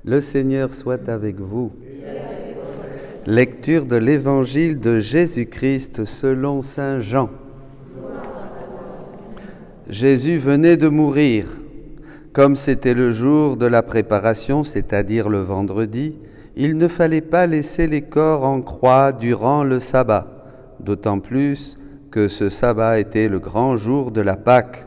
Le Seigneur soit avec vous. Lecture de l'Évangile de Jésus-Christ selon saint Jean. Jésus venait de mourir. Comme c'était le jour de la préparation, c'est-à-dire le vendredi, il ne fallait pas laisser les corps en croix durant le sabbat, d'autant plus que ce sabbat était le grand jour de la Pâque.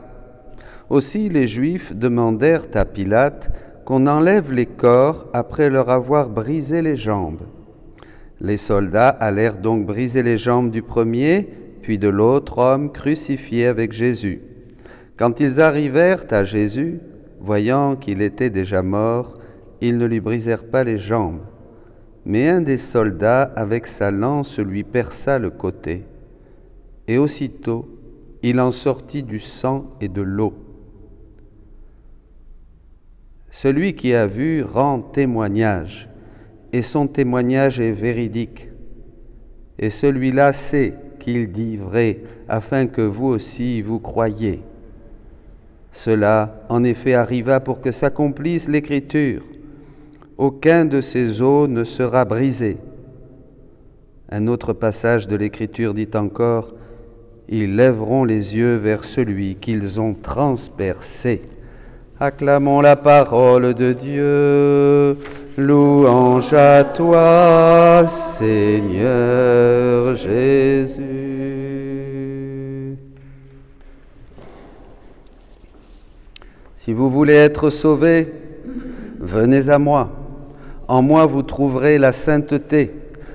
Aussi les Juifs demandèrent à Pilate qu'on enlève les corps après leur avoir brisé les jambes. Les soldats allèrent donc briser les jambes du premier, puis de l'autre homme crucifié avec Jésus. Quand ils arrivèrent à Jésus, voyant qu'il était déjà mort, ils ne lui brisèrent pas les jambes. Mais un des soldats, avec sa lance, lui perça le côté. Et aussitôt, il en sortit du sang et de l'eau. Celui qui a vu rend témoignage, et son témoignage est véridique. Et celui-là sait qu'il dit vrai, afin que vous aussi vous croyiez. Cela, en effet, arriva pour que s'accomplisse l'Écriture. Aucun de ces os ne sera brisé. Un autre passage de l'Écriture dit encore, « Ils lèveront les yeux vers celui qu'ils ont transpercé. » Acclamons la parole de Dieu. Louange à toi, Seigneur Jésus. Si vous voulez être sauvés, venez à moi. En moi vous trouverez la sainteté,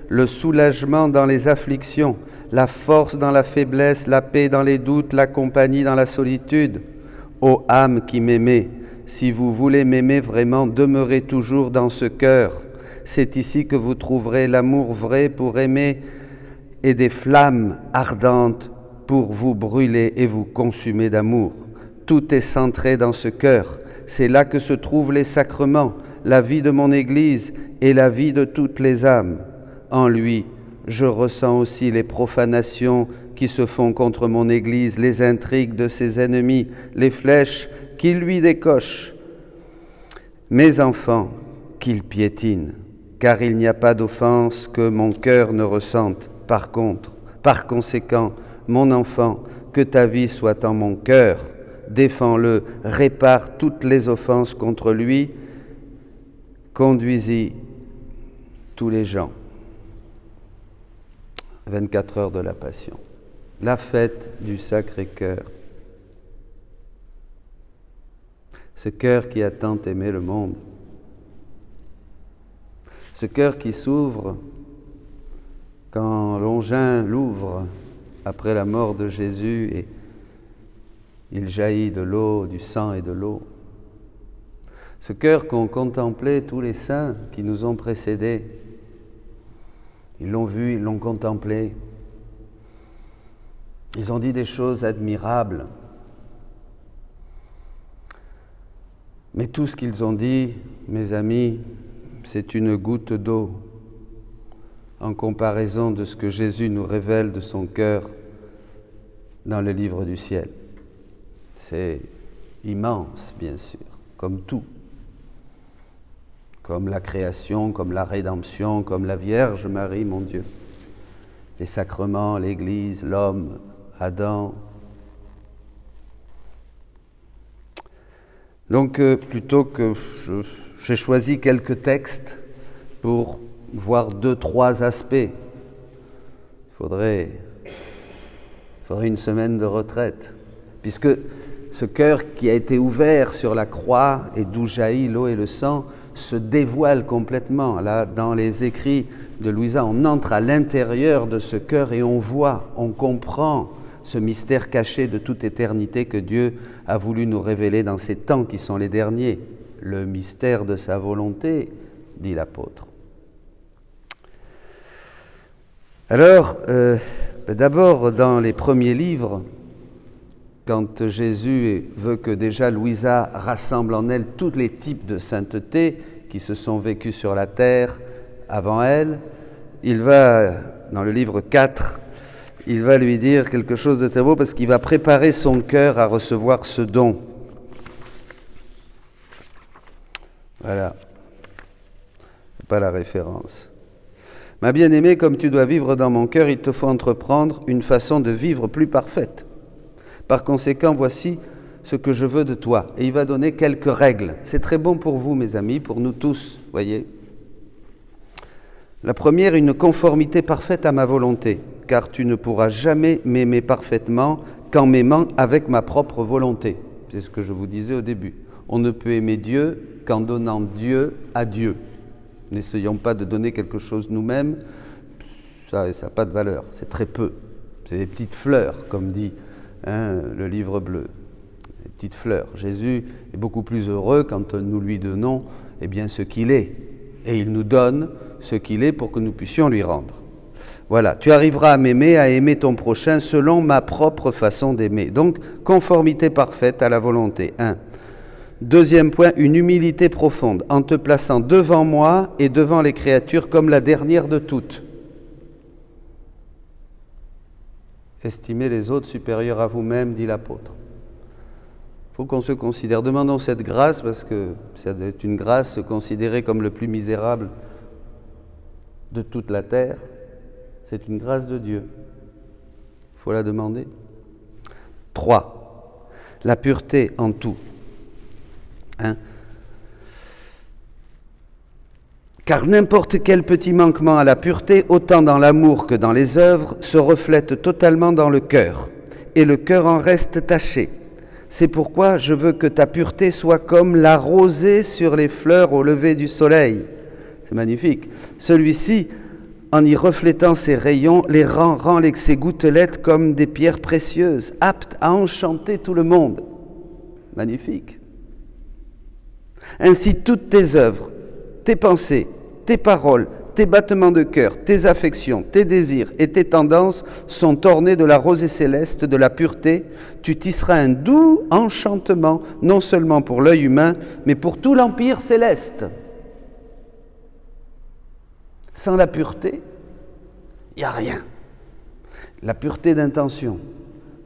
le soulagement dans les afflictions, la force dans la faiblesse, la paix dans les doutes, la compagnie dans la solitude. Ô âme qui m'aimez, si vous voulez m'aimer vraiment, demeurez toujours dans ce cœur. C'est ici que vous trouverez l'amour vrai pour aimer et des flammes ardentes pour vous brûler et vous consumer d'amour. Tout est centré dans ce cœur. C'est là que se trouvent les sacrements, la vie de mon Église et la vie de toutes les âmes. En lui, je ressens aussi les profanations qui se font contre mon Église, les intrigues de ses ennemis, les flèches qu'il lui décoche. Mes enfants, qu'il piétine, car il n'y a pas d'offense que mon cœur ne ressente. Par conséquent, mon enfant, que ta vie soit en mon cœur. Défends-le, répare toutes les offenses contre lui, conduis-y tous les gens. 24 heures de la Passion. La fête du Sacré-Cœur. Ce cœur qui a tant aimé le monde. Ce cœur qui s'ouvre quand Longin l'ouvre après la mort de Jésus et il jaillit de l'eau, du sang et de l'eau. Ce cœur qu'ont contemplé tous les saints qui nous ont précédés. Ils l'ont vu, ils l'ont contemplé. Ils ont dit des choses admirables. Mais tout ce qu'ils ont dit, mes amis, c'est une goutte d'eau en comparaison de ce que Jésus nous révèle de son cœur dans le livre du ciel. C'est immense, bien sûr, comme tout. Comme la création, comme la rédemption, comme la Vierge Marie, mon Dieu. Les sacrements, l'Église, l'homme, Adam. Donc, plutôt que j'ai choisi quelques textes pour voir 2-3 aspects. Il faudrait une semaine de retraite, puisque ce cœur qui a été ouvert sur la croix et d'où jaillit l'eau et le sang se dévoile complètement. Là, dans les écrits de Louisa, on entre à l'intérieur de ce cœur et on voit, on comprend ce mystère caché de toute éternité que Dieu a voulu nous révéler dans ces temps qui sont les derniers. Le mystère de sa volonté, dit l'apôtre. Alors, d'abord, dans les premiers livres, quand Jésus veut que déjà Louisa rassemble en elle tous les types de sainteté qui se sont vécus sur la terre avant elle, il va, dans le livre 4, il va lui dire quelque chose de très beau parce qu'il va préparer son cœur à recevoir ce don. Voilà. pas la référence. Ma bien-aimée, comme tu dois vivre dans mon cœur, il te faut entreprendre une façon de vivre plus parfaite. Par conséquent, voici ce que je veux de toi. Et il va donner quelques règles. C'est très bon pour vous, mes amis, pour nous tous, voyez. La première, une conformité parfaite à ma volonté, car tu ne pourras jamais m'aimer parfaitement qu'en m'aimant avec ma propre volonté. C'est ce que je vous disais au début. On ne peut aimer Dieu qu'en donnant Dieu à Dieu. N'essayons pas de donner quelque chose nous-mêmes, ça n'a pas de valeur, c'est très peu. C'est des petites fleurs, comme dit le livre bleu. Des petites fleurs. Jésus est beaucoup plus heureux quand nous lui donnons ce qu'il est. Et il nous donne ce qu'il est pour que nous puissions lui rendre. Voilà, tu arriveras à m'aimer, à aimer ton prochain selon ma propre façon d'aimer. Donc, conformité parfaite à la volonté. 1. Deuxième point, une humilité profonde, en te plaçant devant moi et devant les créatures comme la dernière de toutes. Estimez les autres supérieurs à vous-même, dit l'apôtre. Il faut qu'on se considère. Demandons cette grâce, parce que c'est une grâce considérée comme le plus misérable de toute la terre. C'est une grâce de Dieu. Il faut la demander. 3. La pureté en tout. Car n'importe quel petit manquement à la pureté, autant dans l'amour que dans les œuvres, se reflète totalement dans le cœur, et le cœur en reste taché. C'est pourquoi je veux que ta pureté soit comme la rosée sur les fleurs au lever du soleil. C'est magnifique. Celui-ci, en y reflétant ses rayons, les rend ses gouttelettes comme des pierres précieuses, aptes à enchanter tout le monde. Magnifique. Ainsi, toutes tes œuvres, tes pensées, tes paroles, tes battements de cœur, tes affections, tes désirs et tes tendances sont ornés de la rosée céleste, de la pureté. Tu tisseras un doux enchantement, non seulement pour l'œil humain, mais pour tout l'empire céleste. Sans la pureté, il n'y a rien. La pureté d'intention.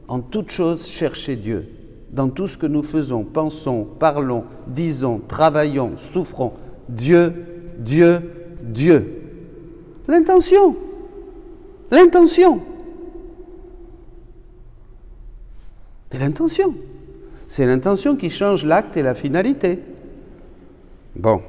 En toute chose, cherchez Dieu. Dans tout ce que nous faisons, pensons, parlons, disons, travaillons, souffrons, Dieu, Dieu, Dieu. L'intention. L'intention. C'est l'intention. C'est l'intention qui change l'acte et la finalité. Bon.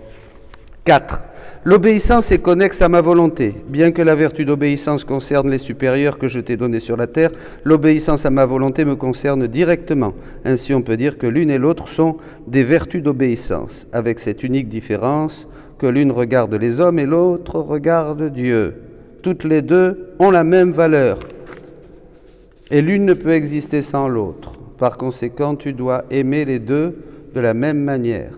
4. L'obéissance est connexe à ma volonté. Bien que la vertu d'obéissance concerne les supérieurs que je t'ai donnés sur la terre, l'obéissance à ma volonté me concerne directement. Ainsi, on peut dire que l'une et l'autre sont des vertus d'obéissance, avec cette unique différence que l'une regarde les hommes et l'autre regarde Dieu. Toutes les deux ont la même valeur, et l'une ne peut exister sans l'autre. Par conséquent, tu dois aimer les deux de la même manière.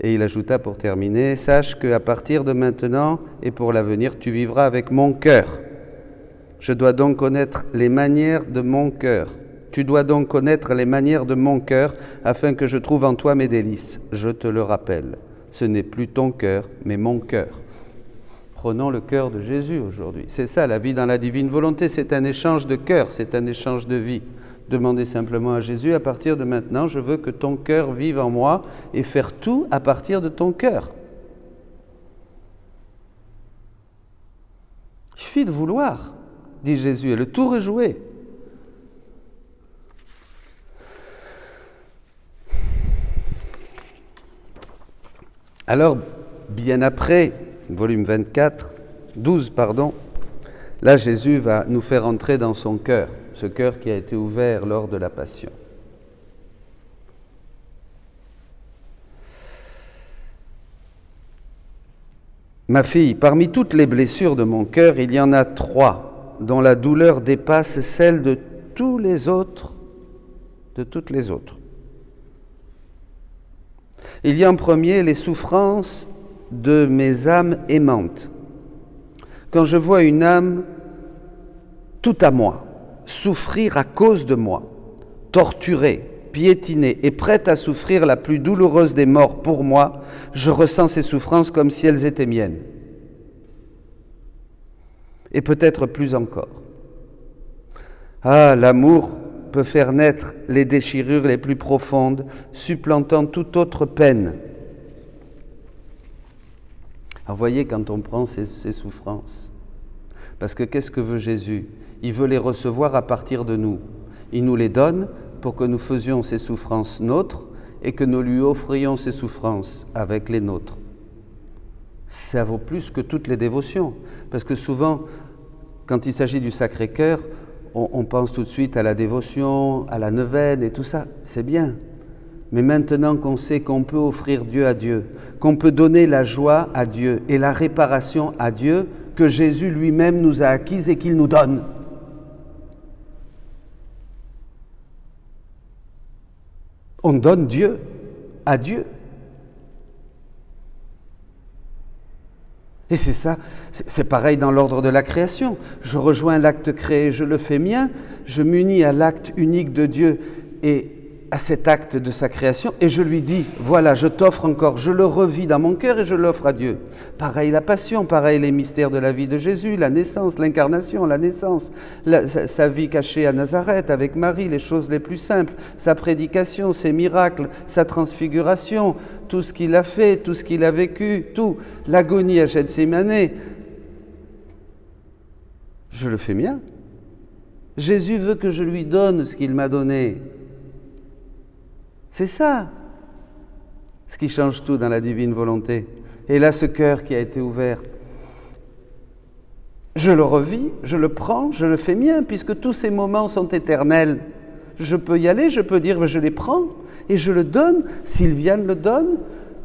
Et il ajouta pour terminer, « Sache qu'à partir de maintenant et pour l'avenir, tu vivras avec mon cœur. Je dois donc connaître les manières de mon cœur. Tu dois donc connaître les manières de mon cœur afin que je trouve en toi mes délices. Je te le rappelle, ce n'est plus ton cœur, mais mon cœur. » Prenons le cœur de Jésus aujourd'hui. C'est ça, la vie dans la divine volonté, c'est un échange de cœur, c'est un échange de vie. Demandez simplement à Jésus, à partir de maintenant, je veux que ton cœur vive en moi et faire tout à partir de ton cœur. Il suffit de vouloir, dit Jésus, et le tour est joué. Alors, bien après, volume 12, là Jésus va nous faire entrer dans son cœur. Ce cœur qui a été ouvert lors de la Passion. Ma fille, parmi toutes les blessures de mon cœur, il y en a 3 dont la douleur dépasse celle de tous les autres, de toutes les autres. Il y a en premier les souffrances de mes âmes aimantes. Quand je vois une âme tout à moi, souffrir à cause de moi, torturée, piétinée et prête à souffrir la plus douloureuse des morts pour moi, je ressens ces souffrances comme si elles étaient miennes. Et peut-être plus encore. Ah, l'amour peut faire naître les déchirures les plus profondes, supplantant toute autre peine. Alors, voyez, quand on prend ces souffrances, parce que qu'est-ce que veut Jésus? Il veut les recevoir à partir de nous. Il nous les donne pour que nous faisions ces souffrances nôtres et que nous lui offrions ces souffrances avec les nôtres. Ça vaut plus que toutes les dévotions. Parce que souvent, quand il s'agit du Sacré-Cœur, on pense tout de suite à la dévotion, à la neuvaine et tout ça. C'est bien. Mais maintenant qu'on sait qu'on peut offrir Dieu à Dieu, qu'on peut donner la joie à Dieu et la réparation à Dieu, que Jésus lui-même nous a acquises et qu'il nous donne. On donne Dieu à Dieu. Et c'est ça, c'est pareil dans l'ordre de la création. Je rejoins l'acte créé, je le fais mien, je m'unis à l'acte unique de Dieu et à cet acte de sa création et je lui dis, voilà, je t'offre encore, je le revis dans mon cœur et je l'offre à Dieu. Pareil la passion, pareil les mystères de la vie de Jésus, la naissance, l'incarnation, la naissance, sa vie cachée à Nazareth avec Marie, les choses les plus simples, sa prédication, ses miracles, sa transfiguration, tout ce qu'il a fait, tout ce qu'il a vécu, tout, l'agonie à Gethsémane. Je le fais mien. Jésus veut que je lui donne ce qu'il m'a donné. C'est ça, ce qui change tout dans la divine volonté. Et là, ce cœur qui a été ouvert, je le revis, je le prends, je le fais mien, puisque tous ces moments sont éternels. Je peux y aller, je peux dire, je les prends et je le donne. Sylviane le donne,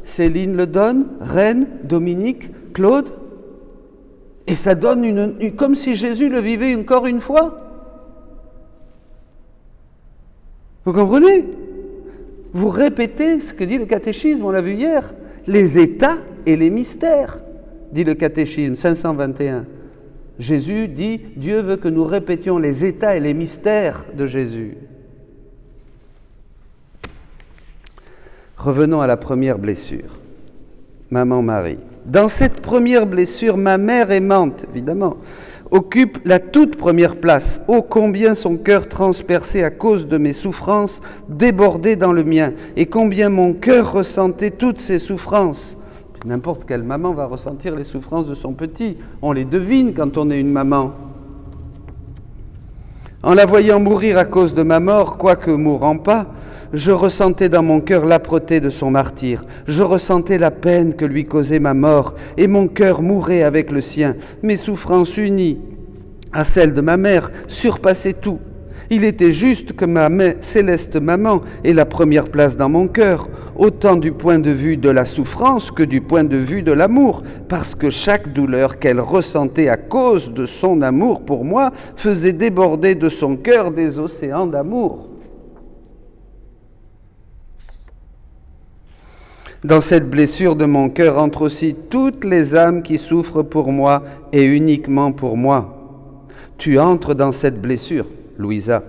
Céline le donne, Reine, Dominique, Claude. Et ça donne comme si Jésus le vivait encore une fois. Vous comprenez ? Vous répétez ce que dit le catéchisme, on l'a vu hier, les états et les mystères, dit le catéchisme 521. Jésus dit, Dieu veut que nous répétions les états et les mystères de Jésus. Revenons à la première blessure, Maman Marie. Dans cette première blessure, ma mère aimante, évidemment, occupe la toute première place. Oh, combien son cœur transpercé à cause de mes souffrances débordait dans le mien, et combien mon cœur ressentait toutes ces souffrances. N'importe quelle maman va ressentir les souffrances de son petit. On les devine quand on est une maman. En la voyant mourir à cause de ma mort, quoique mourant pas, je ressentais dans mon cœur l'âpreté de son martyre. Je ressentais la peine que lui causait ma mort, et mon cœur mourait avec le sien. Mes souffrances unies à celles de ma mère surpassaient tout. Il était juste que ma céleste maman ait la première place dans mon cœur, autant du point de vue de la souffrance que du point de vue de l'amour, parce que chaque douleur qu'elle ressentait à cause de son amour pour moi faisait déborder de son cœur des océans d'amour. Dans cette blessure de mon cœur entrent aussi toutes les âmes qui souffrent pour moi et uniquement pour moi. Tu entres dans cette blessure, Louisa,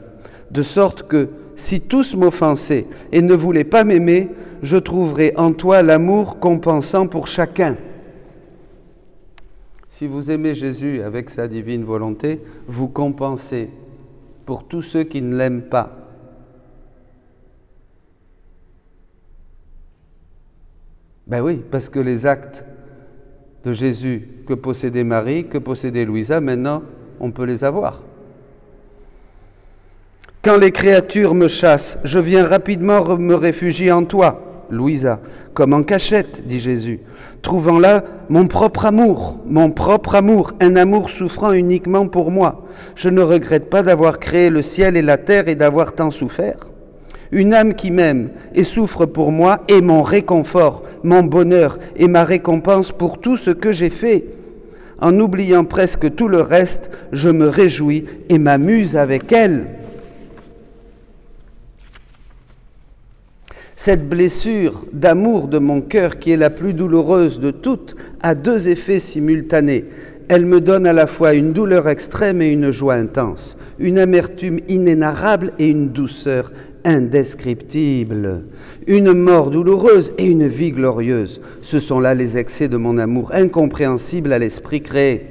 de sorte que si tous m'offensaient et ne voulaient pas m'aimer, je trouverai en toi l'amour compensant pour chacun. Si vous aimez Jésus avec sa divine volonté, vous compensez pour tous ceux qui ne l'aiment pas. Ben oui, parce que les actes de Jésus que possédait Marie, que possédait Louisa, maintenant, on peut les avoir. Quand les créatures me chassent, je viens rapidement me réfugier en toi, Louisa, comme en cachette, dit Jésus, trouvant là mon propre amour, un amour souffrant uniquement pour moi. Je ne regrette pas d'avoir créé le ciel et la terre et d'avoir tant souffert. Une âme qui m'aime et souffre pour moi est mon réconfort, mon bonheur et ma récompense pour tout ce que j'ai fait. En oubliant presque tout le reste, je me réjouis et m'amuse avec elle. Cette blessure d'amour de mon cœur, qui est la plus douloureuse de toutes, a deux effets simultanés. Elle me donne à la fois une douleur extrême et une joie intense, une amertume inénarrable et une douceur indescriptible, une mort douloureuse et une vie glorieuse. Ce sont là les excès de mon amour, incompréhensibles à l'esprit créé.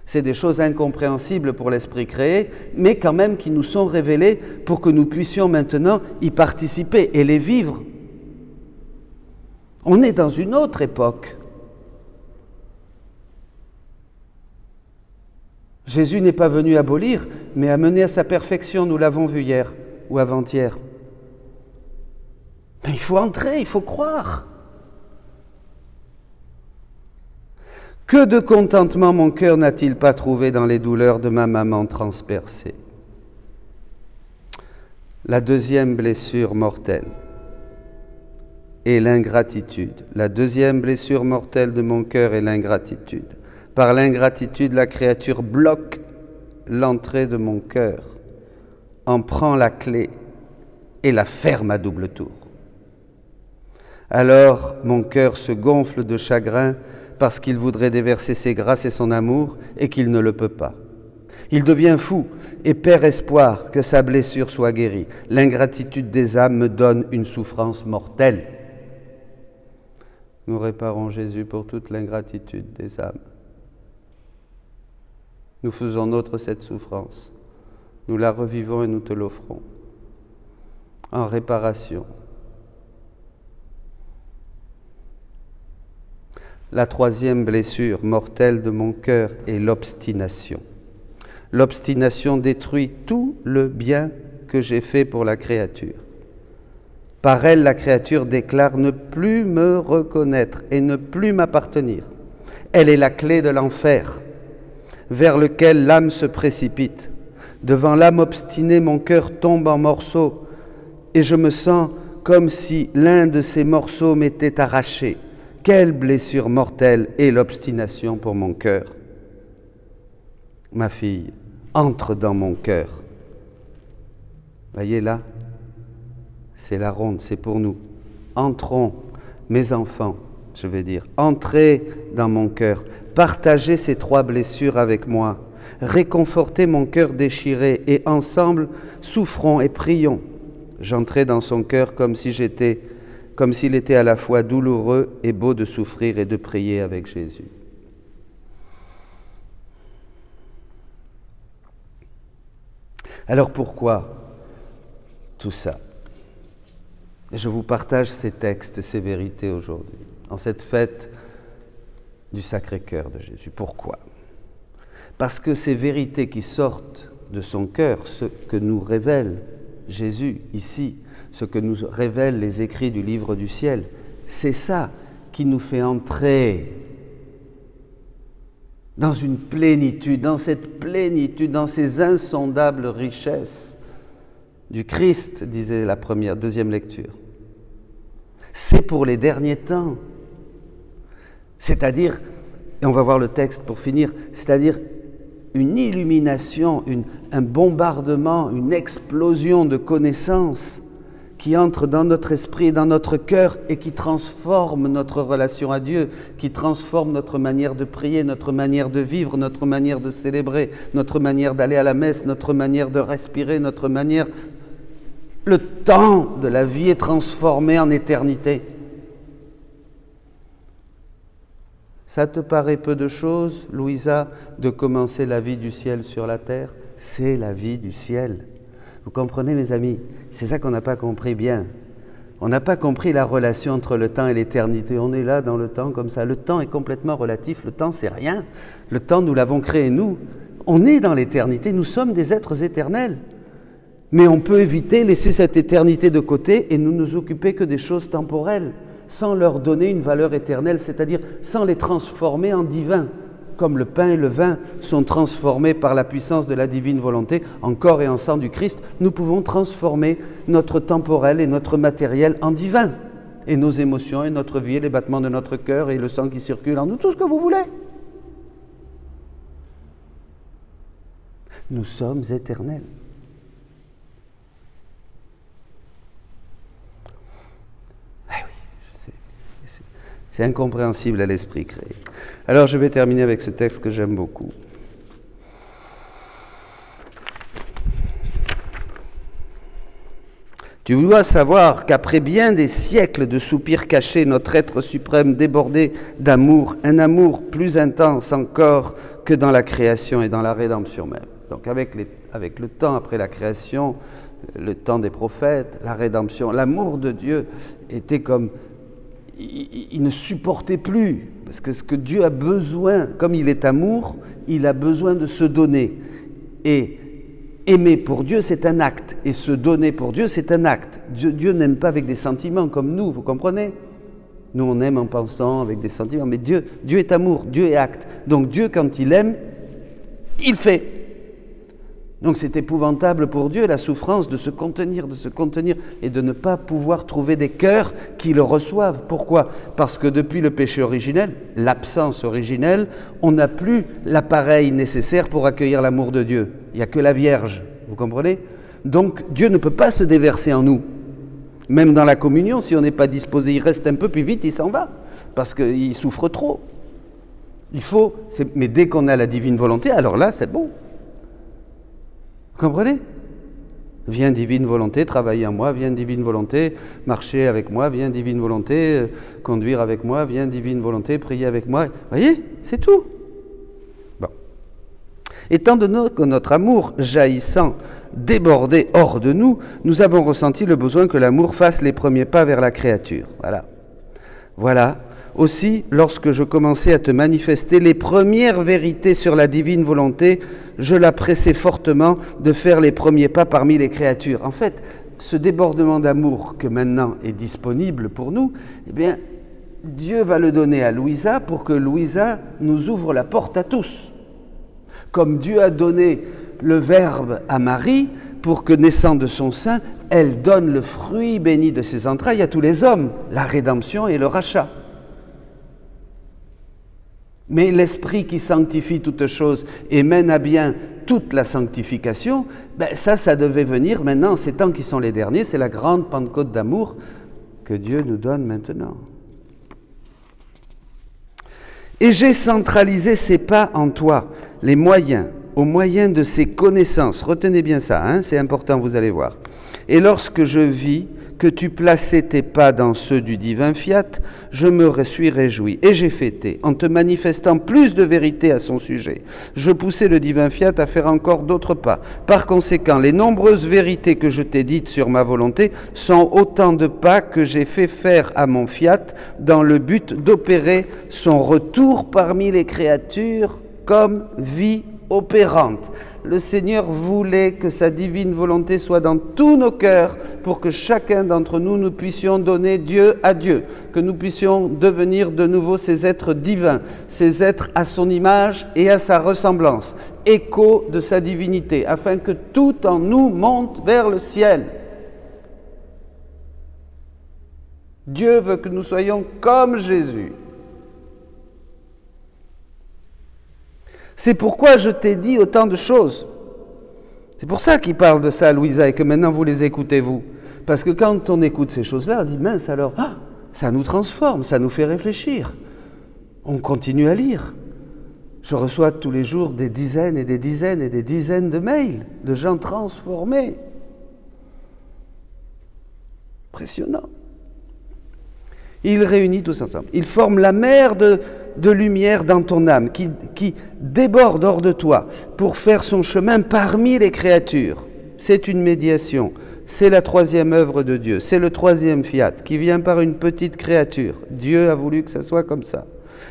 C'est des choses incompréhensibles pour l'esprit créé, mais quand même qui nous sont révélées pour que nous puissions maintenant y participer et les vivre. On est dans une autre époque. Jésus n'est pas venu abolir, mais à mener à sa perfection, nous l'avons vu hier ou avant-hier. Mais il faut entrer, il faut croire. Que de contentement mon cœur n'a-t-il pas trouvé dans les douleurs de ma maman transpercée. La deuxième blessure mortelle est l'ingratitude. La deuxième blessure mortelle de mon cœur est l'ingratitude. Par l'ingratitude, la créature bloque l'entrée de mon cœur, en prend la clé et la ferme à double tour. Alors mon cœur se gonfle de chagrin parce qu'il voudrait déverser ses grâces et son amour et qu'il ne le peut pas. Il devient fou et perd espoir que sa blessure soit guérie. L'ingratitude des âmes me donne une souffrance mortelle. Nous réparons Jésus pour toute l'ingratitude des âmes. Nous faisons nôtre cette souffrance. Nous la revivons et nous te l'offrons. En réparation. La troisième blessure mortelle de mon cœur est l'obstination. L'obstination détruit tout le bien que j'ai fait pour la créature. Par elle, la créature déclare ne plus me reconnaître et ne plus m'appartenir. Elle est la clé de l'enfer, vers lequel l'âme se précipite. Devant l'âme obstinée, mon cœur tombe en morceaux et je me sens comme si l'un de ces morceaux m'était arraché. Quelle blessure mortelle est l'obstination pour mon cœur. Ma fille, entre dans mon cœur. Voyez là, c'est la ronde, c'est pour nous. Entrons, mes enfants, je vais dire, entrez dans mon cœur. Partagez ces trois blessures avec moi. Réconfortez mon cœur déchiré et ensemble, souffrons et prions. J'entrai dans son cœur comme s'il était à la fois douloureux et beau de souffrir et de prier avec Jésus. Alors pourquoi tout ça? Je vous partage ces textes, ces vérités aujourd'hui, en cette fête du Sacré-Cœur de Jésus. Pourquoi? Parce que ces vérités qui sortent de son cœur, ce que nous révèle Jésus ici, ce que nous révèlent les écrits du livre du ciel, c'est ça qui nous fait entrer dans une plénitude, dans cette plénitude, dans ces insondables richesses du Christ, disait la deuxième lecture. C'est pour les derniers temps. C'est-à-dire, et on va voir le texte pour finir, c'est-à-dire une illumination, un bombardement, une explosion de connaissances qui entre dans notre esprit, dans notre cœur et qui transforme notre relation à Dieu, qui transforme notre manière de prier, notre manière de vivre, notre manière de célébrer, notre manière d'aller à la messe, notre manière de respirer, notre manière... Le temps de la vie est transformé en éternité. Ça te paraît peu de choses, Louisa, de commencer la vie du ciel sur la terre? C'est la vie du ciel. Vous comprenez, mes amis? C'est ça qu'on n'a pas compris bien. On n'a pas compris la relation entre le temps et l'éternité. On est là dans le temps comme ça. Le temps est complètement relatif. Le temps, c'est rien. Le temps, nous l'avons créé, nous. On est dans l'éternité. Nous sommes des êtres éternels. Mais on peut éviter, laisser cette éternité de côté et nous occuper que des choses temporelles, sans leur donner une valeur éternelle, c'est-à-dire sans les transformer en divins. Comme le pain et le vin sont transformés par la puissance de la divine volonté, en corps et en sang du Christ, nous pouvons transformer notre temporel et notre matériel en divin. Et nos émotions et notre vie, et les battements de notre cœur et le sang qui circule en nous, tout ce que vous voulez. Nous sommes éternels. C'est incompréhensible à l'esprit créé. Alors je vais terminer avec ce texte que j'aime beaucoup. Tu dois savoir qu'après bien des siècles de soupirs cachés, notre être suprême débordé d'amour, un amour plus intense encore que dans la création et dans la rédemption même. Donc avec le temps après la création, le temps des prophètes, la rédemption, l'amour de Dieu était comme... il ne supportait plus. Parce que ce que Dieu a besoin, comme il est amour, il a besoin de se donner. Et aimer pour Dieu, c'est un acte. Et se donner pour Dieu, c'est un acte. Dieu n'aime pas avec des sentiments comme nous, vous comprenez? Nous, on aime en pensant avec des sentiments. Mais Dieu est amour, Dieu est acte. Donc Dieu, quand il aime, il fait. Donc c'est épouvantable pour Dieu, la souffrance de se contenir et de ne pas pouvoir trouver des cœurs qui le reçoivent. Pourquoi? Parce que depuis le péché originel, l'absence originelle, on n'a plus l'appareil nécessaire pour accueillir l'amour de Dieu. Il n'y a que la Vierge, vous comprenez? Donc Dieu ne peut pas se déverser en nous. Même dans la communion, si on n'est pas disposé, il reste un peu, puis vite il s'en va, parce qu'il souffre trop. Mais dès qu'on a la divine volonté, alors là c'est bon. Vous comprenez? Viens divine volonté, travailler en moi, viens divine volonté, marcher avec moi, viens divine volonté, conduire avec moi, viens divine volonté, prier avec moi. Vous voyez? C'est tout. Bon. Étant donné que notre amour jaillissant, débordé hors de nous, nous avons ressenti le besoin que l'amour fasse les premiers pas vers la créature. Voilà. Aussi, lorsque je commençais à te manifester les premières vérités sur la divine volonté, je la pressais fortement de faire les premiers pas parmi les créatures. En fait, ce débordement d'amour que maintenant est disponible pour nous, eh bien, Dieu va le donner à Louisa pour que Louisa nous ouvre la porte à tous. Comme Dieu a donné le Verbe à Marie pour que, naissant de son sein, elle donne le fruit béni de ses entrailles à tous les hommes, la rédemption et le rachat. Mais l'Esprit qui sanctifie toutes choses et mène à bien toute la sanctification, ça devait venir maintenant, ces temps qui sont les derniers, c'est la grande Pentecôte d'amour que Dieu nous donne maintenant. Et j'ai centralisé ces pas en toi, les moyens, au moyen de ces connaissances. Retenez bien ça, hein, c'est important, vous allez voir. Et lorsque je vis que tu plaçais tes pas dans ceux du divin fiat, je me suis réjoui et j'ai fêté, en te manifestant plus de vérité à son sujet. Je poussais le divin fiat à faire encore d'autres pas. Par conséquent, les nombreuses vérités que je t'ai dites sur ma volonté sont autant de pas que j'ai fait faire à mon fiat dans le but d'opérer son retour parmi les créatures comme vie opérante. Le Seigneur voulait que sa divine volonté soit dans tous nos cœurs pour que chacun d'entre nous, nous puissions donner Dieu à Dieu, que nous puissions devenir de nouveau ces êtres divins, ces êtres à son image et à sa ressemblance, écho de sa divinité, afin que tout en nous monte vers le ciel. Dieu veut que nous soyons comme Jésus. C'est pourquoi je t'ai dit autant de choses. C'est pour ça qu'il parle de ça, Louisa, et que maintenant vous les écoutez, vous. Parce que quand on écoute ces choses-là, on dit, mince alors, ça nous transforme, ça nous fait réfléchir. On continue à lire. Je reçois tous les jours des dizaines et des dizaines et des dizaines de mails de gens transformés. Impressionnant. Il réunit tous ensemble. Il forme la mer de lumière dans ton âme qui déborde hors de toi pour faire son chemin parmi les créatures. C'est une médiation. C'est la troisième œuvre de Dieu. C'est le troisième fiat qui vient par une petite créature. Dieu a voulu que ça soit comme ça.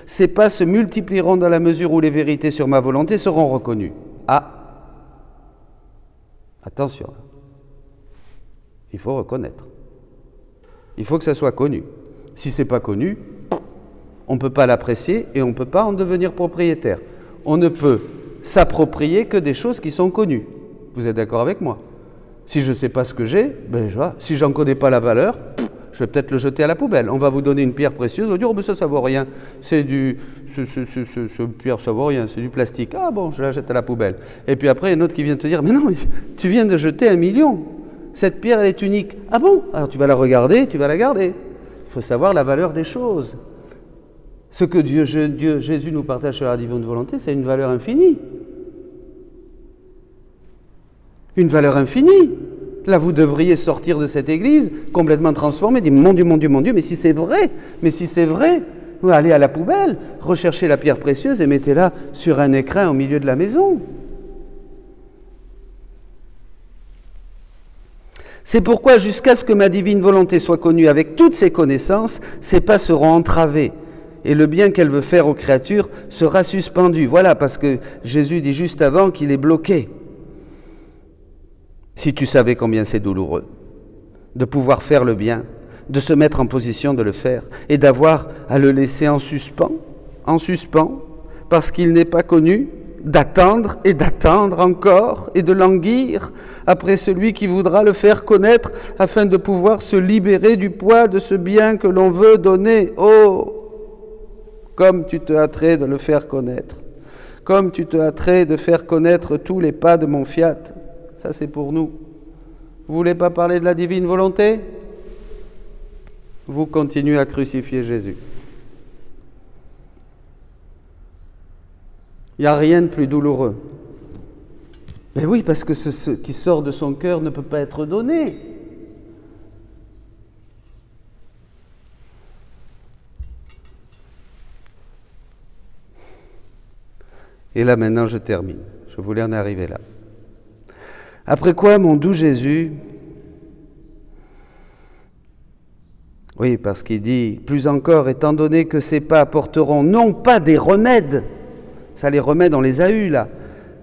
Ces pas se multiplieront dans la mesure où les vérités sur ma volonté seront reconnues. Attention. Il faut reconnaître. Il faut que ça soit connu. Si ce n'est pas connu, on ne peut pas l'apprécier et on ne peut pas en devenir propriétaire. On ne peut s'approprier que des choses qui sont connues. Vous êtes d'accord avec moi? Si je ne sais pas ce que j'ai, si j'en connais pas la valeur, je vais peut-être le jeter à la poubelle. On va vous donner une pierre précieuse, on va dire, oh, mais ça vaut rien. C'est pierre, ça vaut rien, c'est du plastique. Ah bon, je la jette à la poubelle. Et puis après, il y a un autre qui vient te dire, mais non, tu viens de jeter 1 million. Cette pierre, elle est unique. Ah bon? Alors tu vas la regarder, tu vas la garder. Il faut savoir la valeur des choses. Ce que Jésus nous partage sur la divine volonté, c'est une valeur infinie. Une valeur infinie. Là, vous devriez sortir de cette église complètement transformé, dire mon Dieu, mon Dieu, mon Dieu, mais si c'est vrai, allez à la poubelle, recherchez la pierre précieuse et mettez-la sur un écrin au milieu de la maison. C'est pourquoi, jusqu'à ce que ma divine volonté soit connue avec toutes ses connaissances, ses pas seront entravés, et le bien qu'elle veut faire aux créatures sera suspendu. Voilà, parce que Jésus dit juste avant qu'il est bloqué. Si tu savais combien c'est douloureux de pouvoir faire le bien, de se mettre en position de le faire, et d'avoir à le laisser en suspens, parce qu'il n'est pas connu, d'attendre et d'attendre encore, et de languir après celui qui voudra le faire connaître, afin de pouvoir se libérer du poids de ce bien que l'on veut donner. Oh, comme tu te hâterais de le faire connaître, comme tu te hâterais de faire connaître tous les pas de mon fiat. Ça, c'est pour nous. Vous voulez pas parler de la divine volonté? Vous continuez à crucifier Jésus. Il n'y a rien de plus douloureux. Mais oui, parce que ce qui sort de son cœur ne peut pas être donné. Et là, maintenant, je termine. Je voulais en arriver là. Après quoi, mon doux Jésus, oui, parce qu'il dit, plus encore, étant donné que ces pas apporteront non pas des remèdes, ça les remèdes on les a eus là,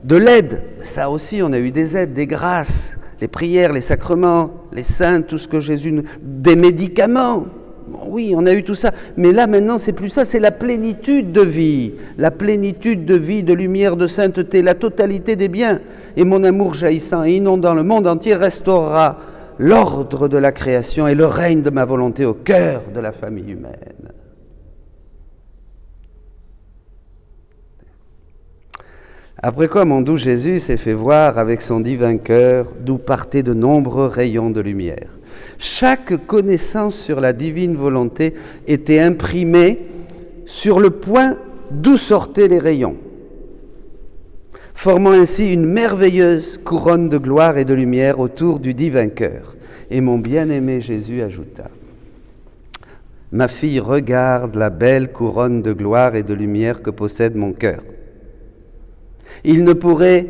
de l'aide, ça aussi on a eu des aides, des grâces, les prières, les sacrements, les saints, tout ce que Jésus, des médicaments, bon, oui, on a eu tout ça, mais là maintenant c'est plus ça, c'est la plénitude de vie, de lumière, de sainteté, la totalité des biens, et mon amour jaillissant et inondant le monde entier restaurera l'ordre de la création et le règne de ma volonté au cœur de la famille humaine. Après quoi, mon doux Jésus s'est fait voir avec son divin cœur, d'où partaient de nombreux rayons de lumière. Chaque connaissance sur la divine volonté était imprimée sur le point d'où sortaient les rayons, formant ainsi une merveilleuse couronne de gloire et de lumière autour du divin cœur. Et mon bien-aimé Jésus ajouta, « Ma fille, regarde la belle couronne de gloire et de lumière que possède mon cœur. Il ne pourrait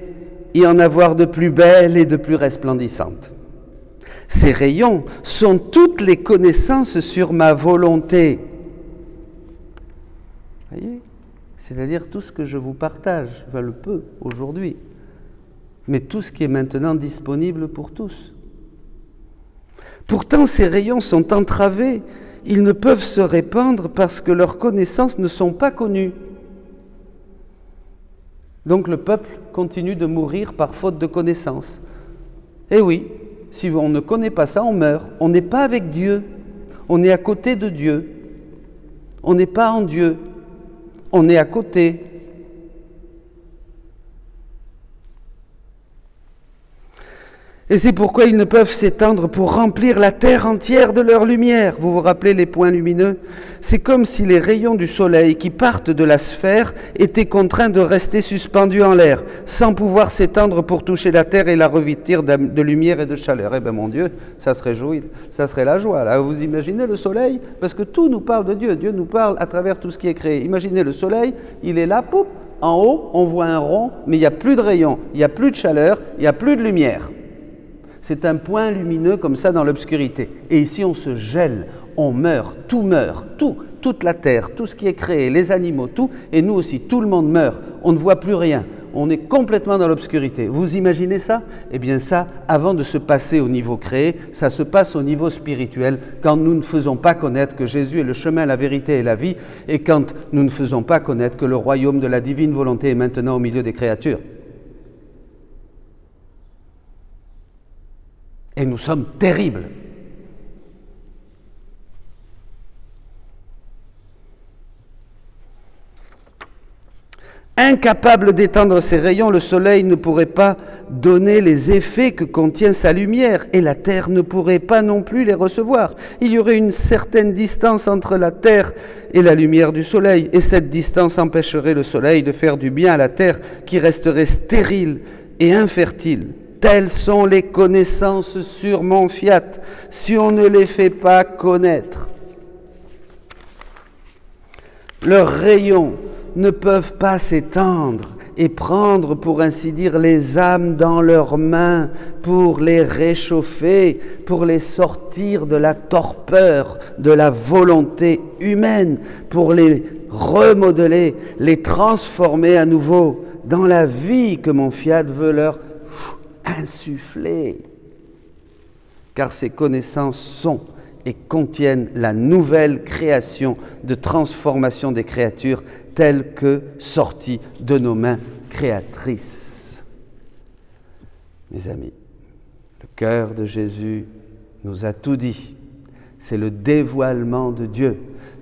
y en avoir de plus belle et de plus resplendissante. Ces rayons sont toutes les connaissances sur ma volonté. » Voyez ? C'est-à-dire tout ce que je vous partage, le peu aujourd'hui, mais tout ce qui est maintenant disponible pour tous. Pourtant, ces rayons sont entravés, ils ne peuvent se répandre parce que leurs connaissances ne sont pas connues. Donc le peuple continue de mourir par faute de connaissances. Eh oui, si on ne connaît pas ça, on meurt. On n'est pas avec Dieu, on est à côté de Dieu. On n'est pas en Dieu. On est à côté. Et c'est pourquoi ils ne peuvent s'étendre pour remplir la terre entière de leur lumière. Vous vous rappelez les points lumineux? C'est comme si les rayons du soleil qui partent de la sphère étaient contraints de rester suspendus en l'air, sans pouvoir s'étendre pour toucher la terre et la revêtir de lumière et de chaleur. Eh bien mon Dieu, ça serait la joie. Là, vous imaginez le soleil? Parce que tout nous parle de Dieu. Dieu nous parle à travers tout ce qui est créé. Imaginez le soleil, il est là, poup, en haut, on voit un rond, mais il n'y a plus de rayons, il n'y a plus de chaleur, il n'y a plus de lumière. C'est un point lumineux comme ça dans l'obscurité. Et ici, on se gèle, on meurt, toute la terre, tout ce qui est créé, les animaux, tout, et nous aussi, tout le monde meurt. On ne voit plus rien. On est complètement dans l'obscurité. Vous imaginez ça? Eh bien ça, avant de se passer au niveau créé, ça se passe au niveau spirituel, quand nous ne faisons pas connaître que Jésus est le chemin, la vérité et la vie, et quand nous ne faisons pas connaître que le royaume de la divine volonté est maintenant au milieu des créatures. Et nous sommes terribles. Incapable d'étendre ses rayons, le soleil ne pourrait pas donner les effets que contient sa lumière, et la terre ne pourrait pas non plus les recevoir. Il y aurait une certaine distance entre la terre et la lumière du soleil, et cette distance empêcherait le soleil de faire du bien à la terre, qui resterait stérile et infertile. Telles sont les connaissances sur mon fiat, si on ne les fait pas connaître. Leurs rayons ne peuvent pas s'étendre et prendre, pour ainsi dire, les âmes dans leurs mains pour les réchauffer, pour les sortir de la torpeur, de la volonté humaine, pour les remodeler, les transformer à nouveau dans la vie que mon fiat veut leur insuffler. Car ces connaissances sont et contiennent la nouvelle création de transformation des créatures telles que sorties de nos mains créatrices. Mes amis, le cœur de Jésus nous a tout dit. C'est le dévoilement de Dieu.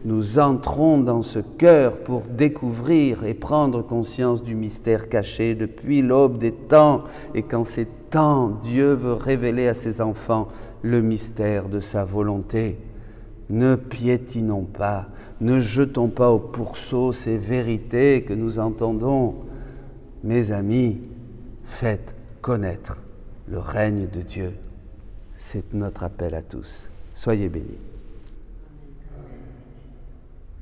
Nous entrons dans ce cœur pour découvrir et prendre conscience du mystère caché depuis l'aube des temps. Et quand c'est temps, Dieu veut révéler à ses enfants le mystère de sa volonté. Ne piétinons pas, ne jetons pas au pourceau ces vérités que nous entendons. Mes amis, faites connaître le règne de Dieu. C'est notre appel à tous. Soyez bénis.